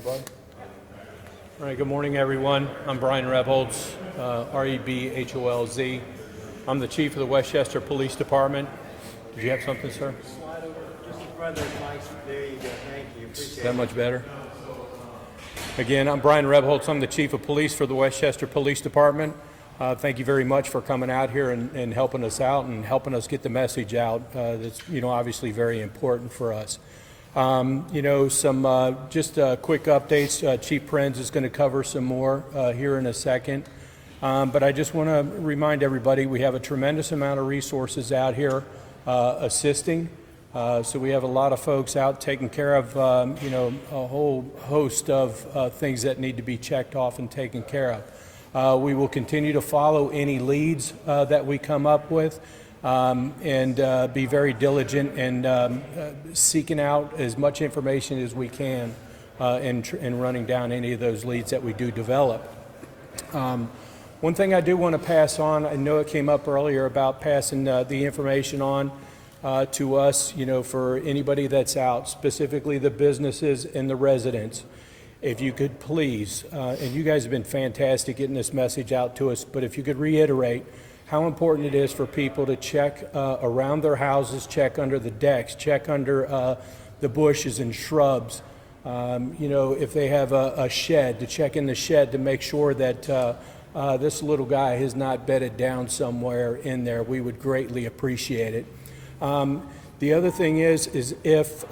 everybody. All right, good morning, everyone. I'm Brian Rebholz, R-E-B-H-O-L-Z. I'm the chief of the Westchester Police Department. Did you have something, sir? Slide over just in front of the mic. There you go. Thank you. Appreciate Is that much better? Again, I'm Brian Rebholz. I'm the chief of police for the Westchester Police Department. Thank you very much for coming out here and helping us out and helping us get the message out. That's obviously very important for us. Just quick updates. Chief Prenz is going to cover some more here in a second. But I just want to remind everybody we have a tremendous amount of resources out here assisting. So we have a lot of folks out taking care of, a whole host of things that need to be checked off and taken care of. We will continue to follow any leads that we come up with and be very diligent in seeking out as much information as we can in running down any of those leads that we do develop. One thing I do want to pass on, I know it came up earlier about passing the information on to us, for anybody that's out, specifically the businesses and the residents. If you could please, and you guys have been fantastic getting this message out to us, but if you could reiterate how important it is for people to check around their houses, check under the decks, check under the bushes and shrubs. If they have a shed, to check in the shed to make sure that this little guy has not bedded down somewhere in there. We would greatly appreciate it. The other thing is if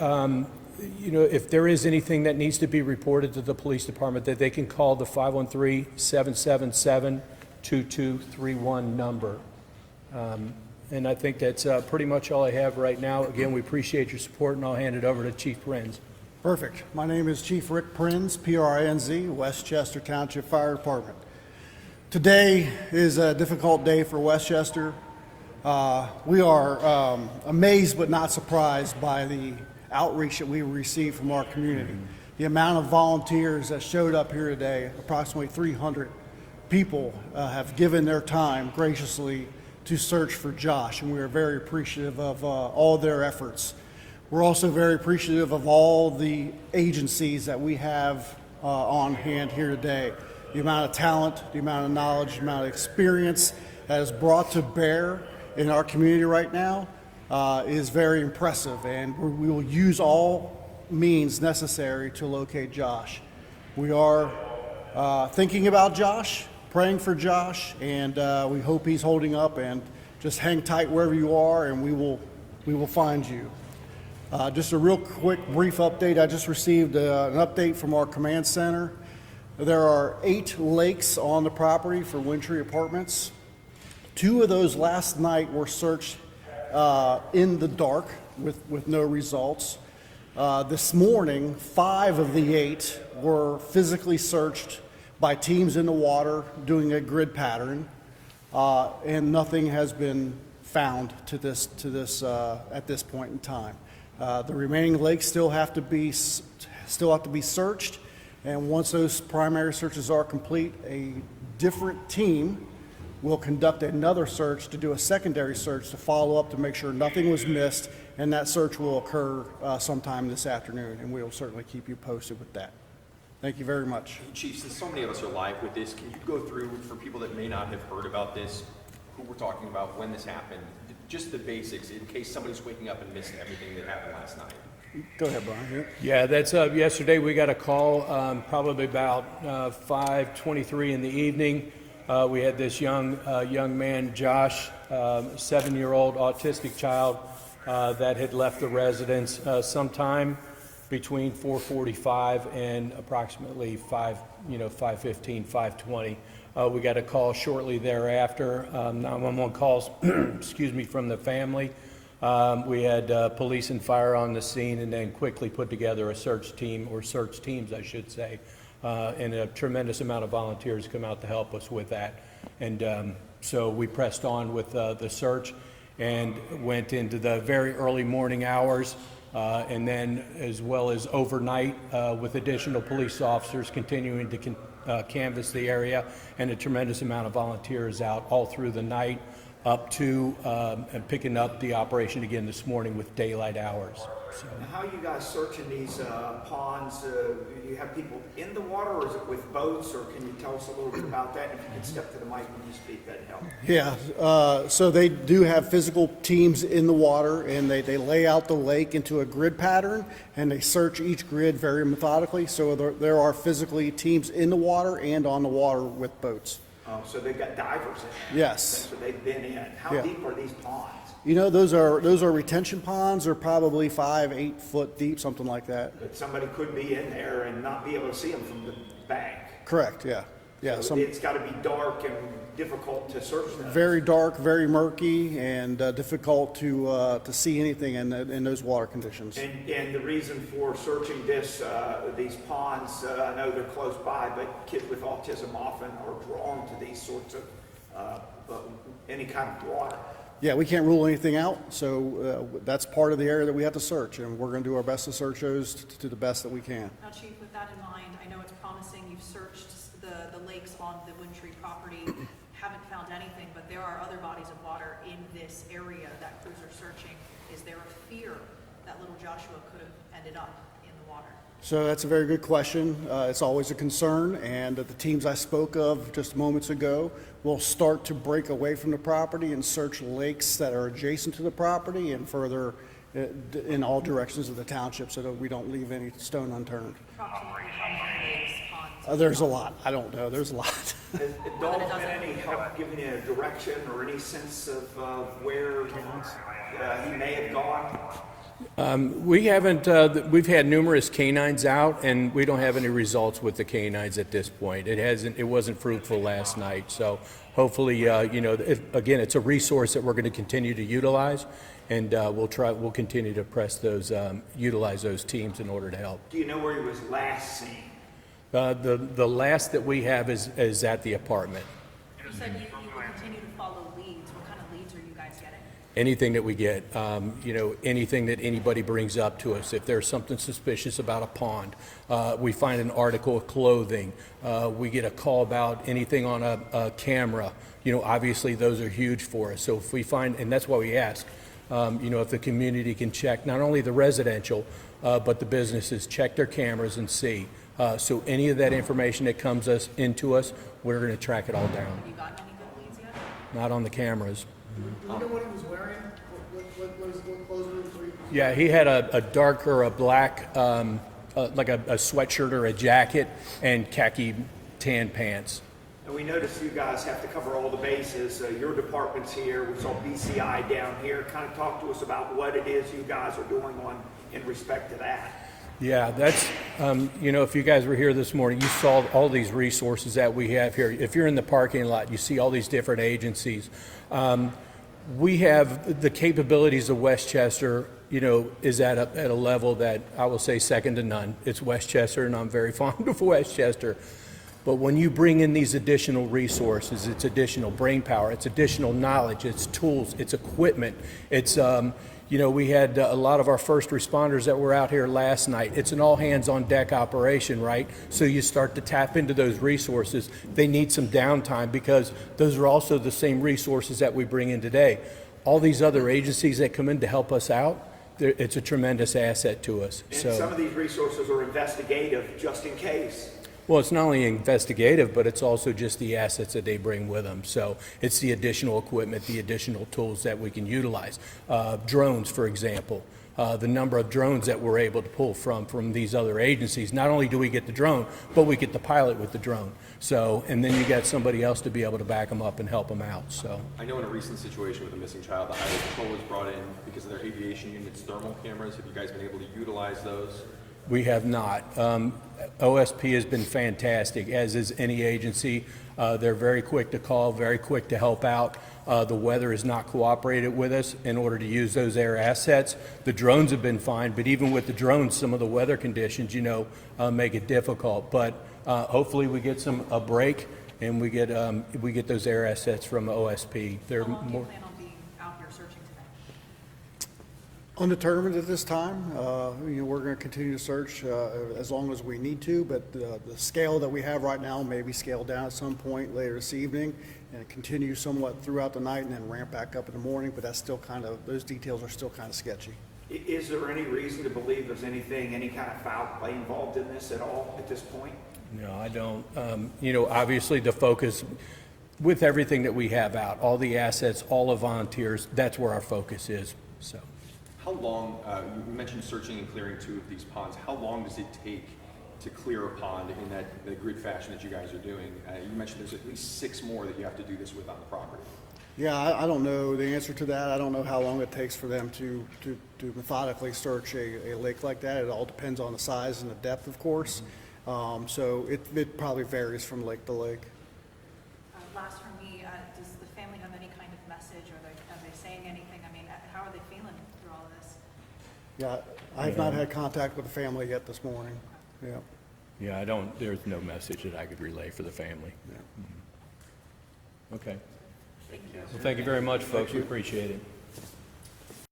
there is anything that needs to be reported to the police department, that they can call the 513-777-2231 number. And I think that's pretty much all I have right now. Again, we appreciate your support, and I'll hand it over to Chief Prenz. Perfect. My name is Chief Rick Prenz, P-R-I-N-Z, Westchester Township Fire Department. Today is a difficult day for Westchester. We are amazed but not surprised by the outreach that we received from our community. The amount of volunteers that showed up here today, approximately 300 people have given their time graciously to search for Josh, and we are very appreciative of all their efforts. We're also very appreciative of all the agencies that we have on hand here today. The amount of talent, the amount of knowledge, the amount of experience that is brought to bear in our community right now is very impressive, and we will use all means necessary to locate Josh. We are thinking about Josh, praying for Josh, and we hope he's holding up, and just hang tight wherever you are, and we will find you. Just a real quick brief update. I just received an update from our command center. There are 8 lakes on the property for Wyndtree Apartments. 2 of those last night were searched in the dark with no results. This morning, 5 of the 8 were physically searched by teams in the water doing a grid pattern, and nothing has been found at this point in time. The remaining lakes still have to be searched, and once those primary searches are complete, a different team will conduct another search to do a secondary search to follow up to make sure nothing was missed, and that search will occur sometime this afternoon, and we will certainly keep you posted with that. Thank you very much. Chief, since so many of us are live with this, can you go through, for people that may not have heard about this, who we're talking about, when this happened, just the basics, in case somebody's waking up and missed everything that happened last night? Go ahead, Brian. Yeah, that's yesterday we got a call probably about 5:23 in the evening. We had this young man, Josh, 7-year-old autistic child that had left the residence sometime between 4:45 and approximately 5:15, 5:20. We got a call shortly thereafter, 911 calls, excuse me, from the family. We had police and fire on the scene, and then quickly put together a search team, or search teams, I should say. And a tremendous amount of volunteers come out to help us with that. And so we pressed on with the search and went into the very early morning hours, and then as well as overnight with additional police officers continuing to canvass the area, and a tremendous amount of volunteers out all through the night. up to and picking up the operation again this morning with daylight hours. So, Now, how are you guys searching these ponds? Do you have people in the water, or is it with boats, or can you tell us a little bit about that? If you could step to the mic when you speak, that'd help. Yeah, so they do have physical teams in the water, and they lay out the lake into a grid pattern, and they search each grid very methodically. So there are physically teams in the water and on the water with boats. So they've got divers in there. Yes. So they've been in. How Yeah. deep are these ponds? You know, those are retention ponds. They're probably 5-8 foot deep, something like that. But somebody could be in there and not be able to see them from the bank. Correct, yeah. Yeah, So it's got to be dark and difficult to search them. very dark, very murky, and difficult to see anything in those water conditions. And the reason for searching these ponds, I know they're close by, but kids with autism often are drawn to these sorts of any kind of water. Yeah, we can't rule anything out, so that's part of the area that we have to search, and we're going to do our best to search those to the best that we can. Now, Chief, with that in mind, I know it's promising you've searched the lakes on the Wyndtree property, haven't found anything, but there are other bodies of water in this area that crews are searching. Is there a fear that little Joshua could have ended up in the water? So that's a very good question. It's always a concern, and the teams I spoke of just moments ago will start to break away from the property and search lakes that are adjacent to the property and further in all directions of the township so that we don't leave any stone unturned. Approximately how many lakes, ponds? There's a lot. I don't know. There's a lot. Has Dalton been any help giving you a direction or any sense of where he may have gone? we haven't. We've had numerous canines out, and we don't have any results with the canines at this point. It wasn't fruitful last night. So hopefully, again, it's a resource that we're going to continue to utilize, and we'll continue to utilize those teams in order to help. Do you know where he was last seen? The last that we have is at the apartment. You said you will continue to follow leads. What kind of leads are you guys getting? Anything that we get, anything that anybody brings up to us. If there's something suspicious about a pond, we find an article of clothing, we get a call about anything on a camera. Obviously those are huge for us. So if we find, and that's why we ask, if the community can check not only the residential, but the businesses, check their cameras and see. So any of that information that comes into us, we're going to track it all down. Have you gotten any good leads yet? Not on the cameras. Do you know what he was wearing? What clothes were he? Yeah, he had a dark or a black, like a sweatshirt or a jacket, and khaki tan pants. And we noticed you guys have to cover all the bases. Your department's here. We saw BCI down here. Kind of talk to us about what it is you guys are doing in respect to that. Yeah, that's, if you guys were here this morning, you saw all these resources that we have here. If you're in the parking lot, you see all these different agencies. We have the capabilities of Westchester, is at a level that I will say second to none. It's Westchester, and I'm very fond of Westchester. But when you bring in these additional resources, it's additional brain power, it's additional knowledge, it's tools, it's equipment, it's, we had a lot of our first responders that were out here last night. It's an all hands on deck operation, right? So you start to tap into those resources. They need some downtime because those are also the same resources that we bring in today. All these other agencies that come in to help us out, it's a tremendous asset to us. And some of these resources are investigative, just in case. Well, it's not only investigative, but it's also just the assets that they bring with them. So it's the additional equipment, the additional tools that we can utilize. Drones, for example, the number of drones that we're able to pull from these other agencies. Not only do we get the drone, but we get the pilot with the drone. So, and then you got somebody else to be able to back them up and help them out. So I know in a recent situation with a missing child, the Highway Patrol was brought in because of their aviation unit's thermal cameras. Have you guys been able to utilize those? we have not. OSP has been fantastic, as is any agency. They're very quick to call, very quick to help out. The weather has not cooperated with us in order to use those air assets. The drones have been fine, but even with the drones, some of the weather conditions, make it difficult. But hopefully we get a break and we get those air assets from OSP. They're How long do you more. plan on being out here searching Undetermined at this time. We're going to continue to search as long as we need to, but the scale that we have right now may be scaled down at some point later this evening and continue somewhat throughout the night and then ramp back up in the morning, but that's still those details are still kind of sketchy. Is there any reason to believe there's any kind of foul play involved in this at all at this point? No, I don't. Obviously the focus with everything that we have out, all the assets, all the volunteers, that's where our focus is, so. How long, you mentioned searching and clearing 2 of these ponds. How long does it take to clear a pond in the grid fashion that you guys are doing? You mentioned there's at least 6 more that you have to do this with on the property. Yeah, I don't know the answer to that. I don't know how long it takes for them to methodically search a lake like that. It all depends on the size and the depth, of course. So it probably varies from lake to lake. Last from me, does the family have any kind of message, or are they saying anything? I mean, how are they feeling through all of this? Yeah, I have not had contact with the family yet this morning. Yeah. Yeah, there's no message that I could relay for the family. Okay. Well, thank you very much, folks. We appreciate it.